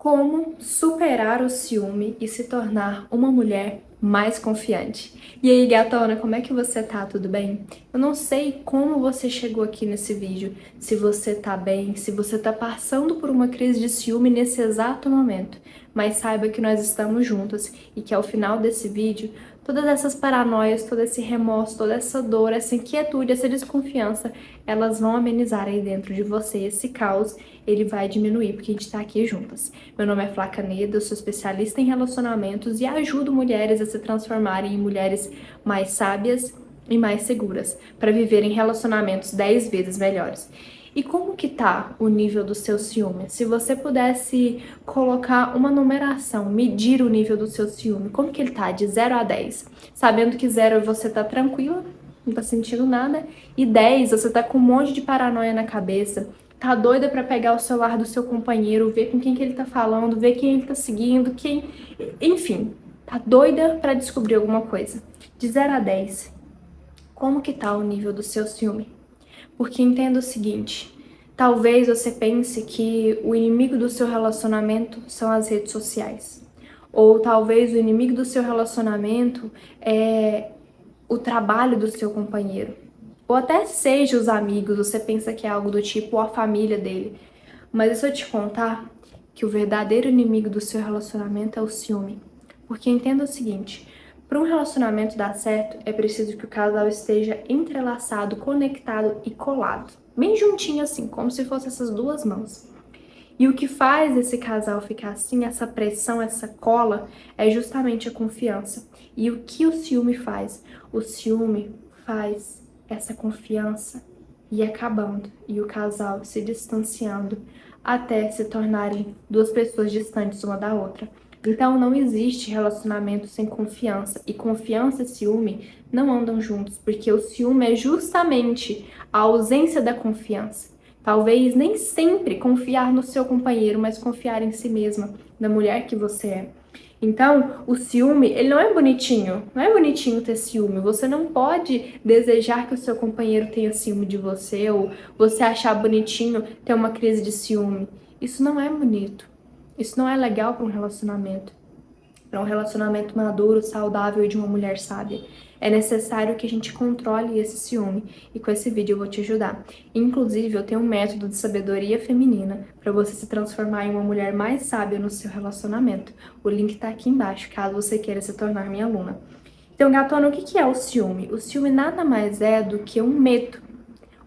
Como superar o ciúme e se tornar uma mulher mais confiante? E aí, gatona, como é que você tá? Tudo bem? Eu não sei como você chegou aqui nesse vídeo, se você tá bem, se você tá passando por uma crise de ciúme nesse exato momento, mas saiba que nós estamos juntas e que ao final desse vídeo, todas essas paranoias, todo esse remorso, toda essa dor, essa inquietude, essa desconfiança, elas vão amenizar aí dentro de você esse caos, ele vai diminuir porque a gente tá aqui juntas. Meu nome é Flá Caneda, eu sou especialista em relacionamentos e ajudo mulheres a se transformarem em mulheres mais sábias e mais seguras para viverem relacionamentos 10 vezes melhores. E como que tá o nível do seu ciúme? Se você pudesse colocar uma numeração, medir o nível do seu ciúme, como que ele tá de 0 a 10? Sabendo que 0 você tá tranquila, não tá sentindo nada, e 10 você tá com um monte de paranoia na cabeça, tá doida pra pegar o celular do seu companheiro, ver com quem que ele tá falando, ver quem ele tá seguindo, quem... Enfim, tá doida pra descobrir alguma coisa. De 0 a 10, como que tá o nível do seu ciúme? Porque entenda o seguinte, talvez você pense que o inimigo do seu relacionamento são as redes sociais. Ou talvez o inimigo do seu relacionamento é o trabalho do seu companheiro. Ou até seja os amigos, você pensa que é algo do tipo, ou a família dele. Mas se eu te contar que o verdadeiro inimigo do seu relacionamento é o ciúme. Porque entenda o seguinte, para um relacionamento dar certo, é preciso que o casal esteja entrelaçado, conectado e colado. Bem juntinho assim, como se fossem essas duas mãos. E o que faz esse casal ficar assim, essa pressão, essa cola, é justamente a confiança. E o que o ciúme faz? O ciúme faz essa confiança ir acabando e o casal se distanciando até se tornarem duas pessoas distantes uma da outra. Então não existe relacionamento sem confiança, e confiança e ciúme não andam juntos, porque o ciúme é justamente a ausência da confiança. Talvez nem sempre confiar no seu companheiro, mas confiar em si mesma, na mulher que você é. Então, o ciúme, ele não é bonitinho. Não é bonitinho ter ciúme. Você não pode desejar que o seu companheiro tenha ciúme de você, ou você achar bonitinho ter uma crise de ciúme. Isso não é bonito. Isso não é legal para um relacionamento. Para um relacionamento maduro, saudável e de uma mulher sábia. É necessário que a gente controle esse ciúme, e com esse vídeo eu vou te ajudar. Inclusive, eu tenho um método de sabedoria feminina para você se transformar em uma mulher mais sábia no seu relacionamento. O link tá aqui embaixo, caso você queira se tornar minha aluna. Então, gatona, o que é o ciúme? O ciúme nada mais é do que um medo.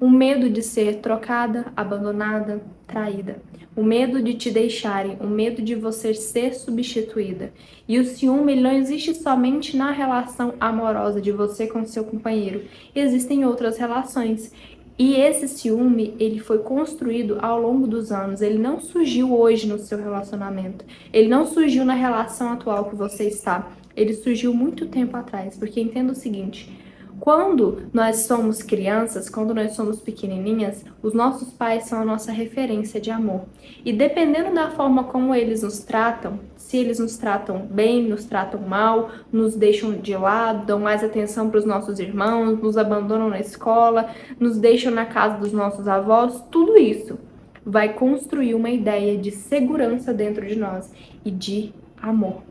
Um medo de ser trocada, abandonada, traída. O medo de te deixarem, o medo de você ser substituída. E o ciúme ele não existe somente na relação amorosa de você com seu companheiro. Existem outras relações. E esse ciúme, ele foi construído ao longo dos anos. Ele não surgiu hoje no seu relacionamento. Ele não surgiu na relação atual que você está. Ele surgiu muito tempo atrás. Porque entenda o seguinte, quando nós somos crianças, quando nós somos pequenininhas, os nossos pais são a nossa referência de amor. E dependendo da forma como eles nos tratam, se eles nos tratam bem, nos tratam mal, nos deixam de lado, dão mais atenção para os nossos irmãos, nos abandonam na escola, nos deixam na casa dos nossos avós, tudo isso vai construir uma ideia de segurança dentro de nós e de amor.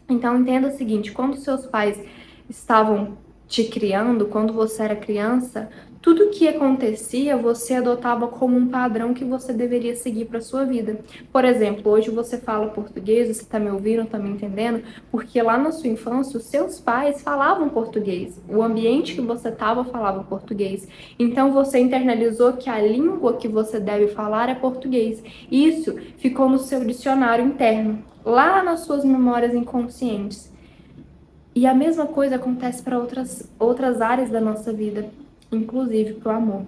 Então entenda o seguinte, quando seus pais estavam te criando, quando você era criança, tudo que acontecia você adotava como um padrão que você deveria seguir para sua vida. Por exemplo, hoje você fala português, você está me ouvindo, está me entendendo, porque lá na sua infância os seus pais falavam português, o ambiente que você estava falava português. Então você internalizou que a língua que você deve falar é português. Isso ficou no seu dicionário interno, lá nas suas memórias inconscientes. E a mesma coisa acontece para outras áreas da nossa vida, inclusive para o amor.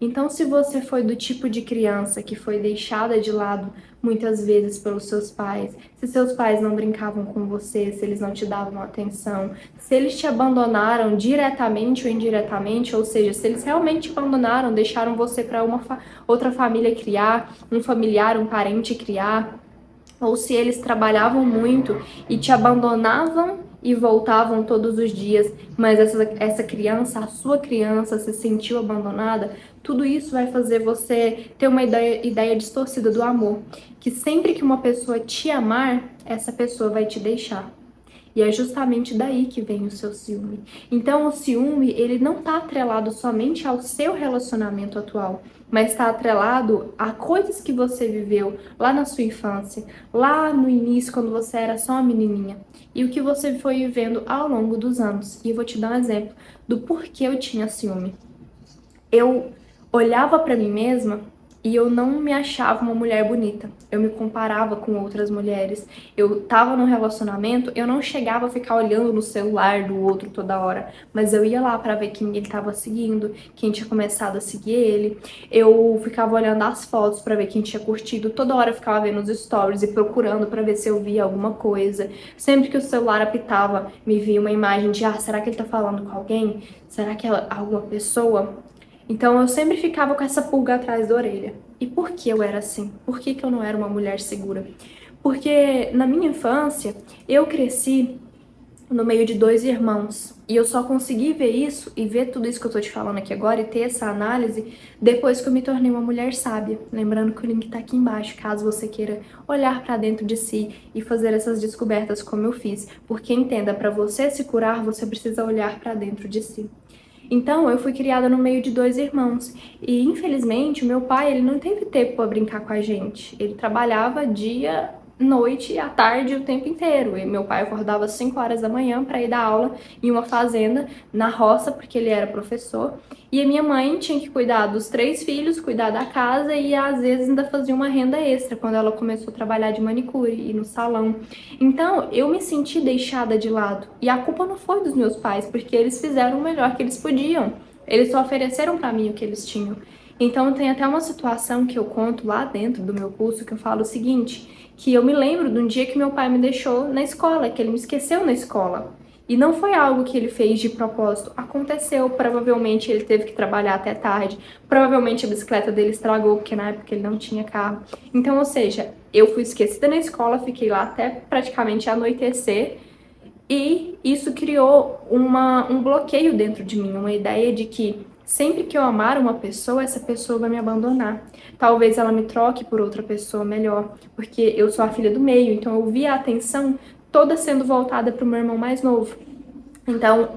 Então, se você foi do tipo de criança que foi deixada de lado muitas vezes pelos seus pais, se seus pais não brincavam com você, se eles não te davam atenção, se eles te abandonaram diretamente ou indiretamente, ou seja, se eles realmente te abandonaram, deixaram você para outra família criar, um familiar, um parente criar, ou se eles trabalhavam muito e te abandonavam e voltavam todos os dias, mas essa criança, a sua criança, se sentiu abandonada, tudo isso vai fazer você ter uma ideia distorcida do amor. Que sempre que uma pessoa te amar, essa pessoa vai te deixar. E é justamente daí que vem o seu ciúme. Então, o ciúme, ele não está atrelado somente ao seu relacionamento atual, mas está atrelado a coisas que você viveu lá na sua infância, lá no início, quando você era só uma menininha, e o que você foi vivendo ao longo dos anos. E eu vou te dar um exemplo do porquê eu tinha ciúme. Eu olhava para mim mesma e eu não me achava uma mulher bonita. Eu me comparava com outras mulheres. Eu tava num relacionamento, eu não chegava a ficar olhando no celular do outro toda hora, mas eu ia lá para ver quem ele tava seguindo, quem tinha começado a seguir ele. Eu ficava olhando as fotos para ver quem tinha curtido. Toda hora eu ficava vendo os stories e procurando para ver se eu via alguma coisa. Sempre que o celular apitava, me via uma imagem de, será que ele tá falando com alguém? Será que é alguma pessoa? Então eu sempre ficava com essa pulga atrás da orelha. E por que eu era assim? Por que eu não era uma mulher segura? Porque na minha infância eu cresci no meio de 2 irmãos. E eu só consegui ver isso e ver tudo isso que eu tô te falando aqui agora e ter essa análise depois que eu me tornei uma mulher sábia. Lembrando que o link tá aqui embaixo, caso você queira olhar pra dentro de si e fazer essas descobertas como eu fiz. Porque entenda, pra você se curar, você precisa olhar pra dentro de si. Então, eu fui criada no meio de 2 irmãos. E, infelizmente, o meu pai, ele não teve tempo para brincar com a gente. Ele trabalhava dia, noite, à tarde, o tempo inteiro. E meu pai acordava às 5 horas da manhã para ir dar aula em uma fazenda, na roça, porque ele era professor. E a minha mãe tinha que cuidar dos 3 filhos, cuidar da casa e, às vezes, ainda fazia uma renda extra quando ela começou a trabalhar de manicure e no salão. Então, eu me senti deixada de lado. E a culpa não foi dos meus pais, porque eles fizeram o melhor que eles podiam. Eles só ofereceram para mim o que eles tinham. Então, tem até uma situação que eu conto lá dentro do meu curso, que eu falo o seguinte, que eu me lembro de um dia que meu pai me deixou na escola, que ele me esqueceu na escola. E não foi algo que ele fez de propósito. Aconteceu, provavelmente ele teve que trabalhar até tarde. Provavelmente a bicicleta dele estragou, porque na época ele não tinha carro. Então, ou seja, eu fui esquecida na escola, fiquei lá até praticamente anoitecer. E isso criou um bloqueio dentro de mim, uma ideia de que sempre que eu amar uma pessoa, essa pessoa vai me abandonar. Talvez ela me troque por outra pessoa melhor, porque eu sou a filha do meio, então eu via a atenção toda sendo voltada para o meu irmão mais novo. Então,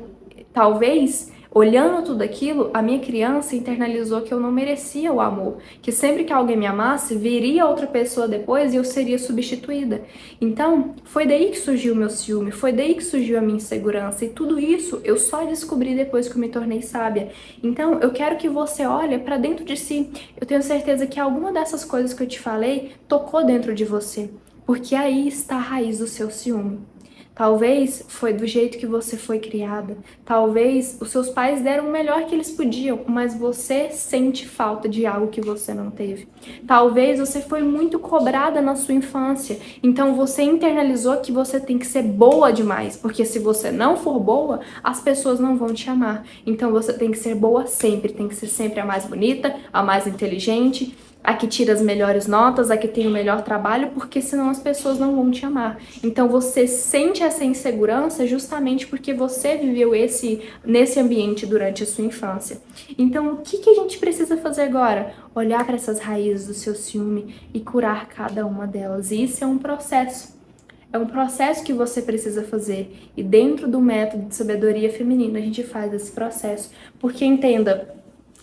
talvez, olhando tudo aquilo, a minha criança internalizou que eu não merecia o amor, que sempre que alguém me amasse, viria outra pessoa depois e eu seria substituída. Então, foi daí que surgiu o meu ciúme, foi daí que surgiu a minha insegurança, e tudo isso eu só descobri depois que eu me tornei sábia. Então, eu quero que você olhe para dentro de si. Eu tenho certeza que alguma dessas coisas que eu te falei tocou dentro de você, porque aí está a raiz do seu ciúme. Talvez foi do jeito que você foi criada. Talvez os seus pais deram o melhor que eles podiam, mas você sente falta de algo que você não teve. Talvez você foi muito cobrada na sua infância, então você internalizou que você tem que ser boa demais, porque se você não for boa, as pessoas não vão te amar. Então você tem que ser boa sempre, tem que ser sempre a mais bonita, a mais inteligente, a que tira as melhores notas, a que tem o melhor trabalho, porque senão as pessoas não vão te amar. Então você sente essa insegurança justamente porque você viveu nesse ambiente durante a sua infância. Então o que a gente precisa fazer agora? Olhar para essas raízes do seu ciúme e curar cada uma delas. E isso é um processo. É um processo que você precisa fazer. E dentro do método de sabedoria feminina a gente faz esse processo. Porque entenda,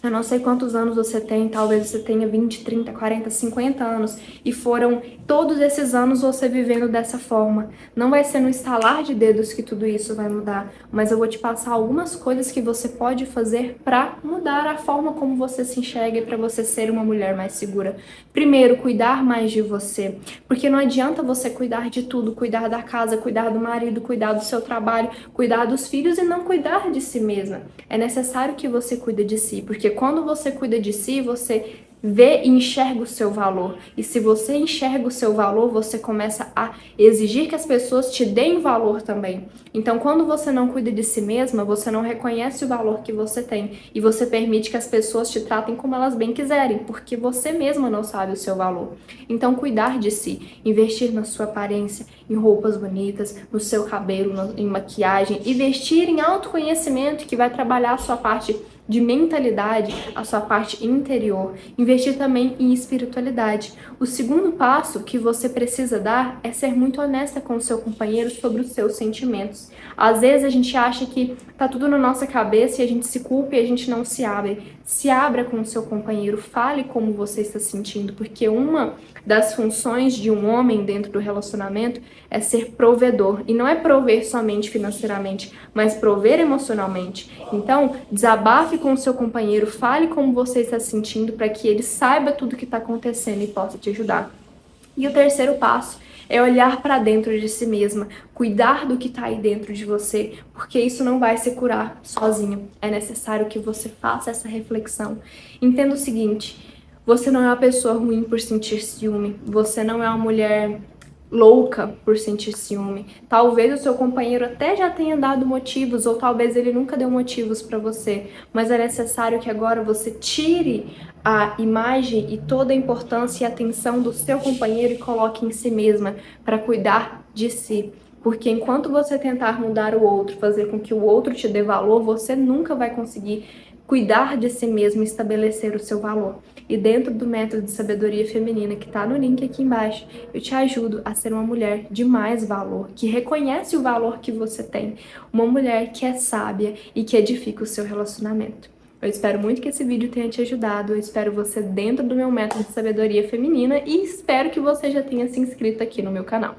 eu não sei quantos anos você tem, talvez você tenha 20, 30, 40, 50 anos e foram todos esses anos você vivendo dessa forma. Não vai ser no estalar de dedos que tudo isso vai mudar, mas eu vou te passar algumas coisas que você pode fazer para mudar a forma como você se enxerga e para você ser uma mulher mais segura. Primeiro, cuidar mais de você, porque não adianta você cuidar de tudo, cuidar da casa, cuidar do marido, cuidar do seu trabalho, cuidar dos filhos e não cuidar de si mesma. É necessário que você cuide de si, porque quando você cuida de si, você vê e enxerga o seu valor. E se você enxerga o seu valor, você começa a exigir que as pessoas te deem valor também. Então, quando você não cuida de si mesma, você não reconhece o valor que você tem e você permite que as pessoas te tratem como elas bem quiserem, porque você mesma não sabe o seu valor. Então, cuidar de si, investir na sua aparência, em roupas bonitas, no seu cabelo, em maquiagem, investir em autoconhecimento que vai trabalhar a sua parte de mentalidade, a sua parte interior, investir também em espiritualidade. O segundo passo que você precisa dar é ser muito honesta com o seu companheiro sobre os seus sentimentos. Às vezes a gente acha que tá tudo na nossa cabeça e a gente se culpa e a gente não se abre. Se abra com o seu companheiro, fale como você está se sentindo, porque uma das funções de um homem dentro do relacionamento é ser provedor. E não é prover somente financeiramente, mas prover emocionalmente. Então, desabafe com o seu companheiro, fale como você está se sentindo para que ele saiba tudo o que está acontecendo e possa te ajudar. E o terceiro passo é olhar para dentro de si mesma, cuidar do que está aí dentro de você, porque isso não vai se curar sozinho. É necessário que você faça essa reflexão. Entenda o seguinte: você não é uma pessoa ruim por sentir ciúme, você não é uma mulher louca por sentir ciúme. Talvez o seu companheiro até já tenha dado motivos, ou talvez ele nunca deu motivos para você, mas é necessário que agora você tire a imagem e toda a importância e atenção do seu companheiro e coloque em si mesma para cuidar de si. Porque enquanto você tentar mudar o outro, fazer com que o outro te dê valor, você nunca vai conseguir cuidar de si mesmo e estabelecer o seu valor. E dentro do método de sabedoria feminina que está no link aqui embaixo, eu te ajudo a ser uma mulher de mais valor, que reconhece o valor que você tem, uma mulher que é sábia e que edifica o seu relacionamento. Eu espero muito que esse vídeo tenha te ajudado, eu espero você dentro do meu método de sabedoria feminina e espero que você já tenha se inscrito aqui no meu canal.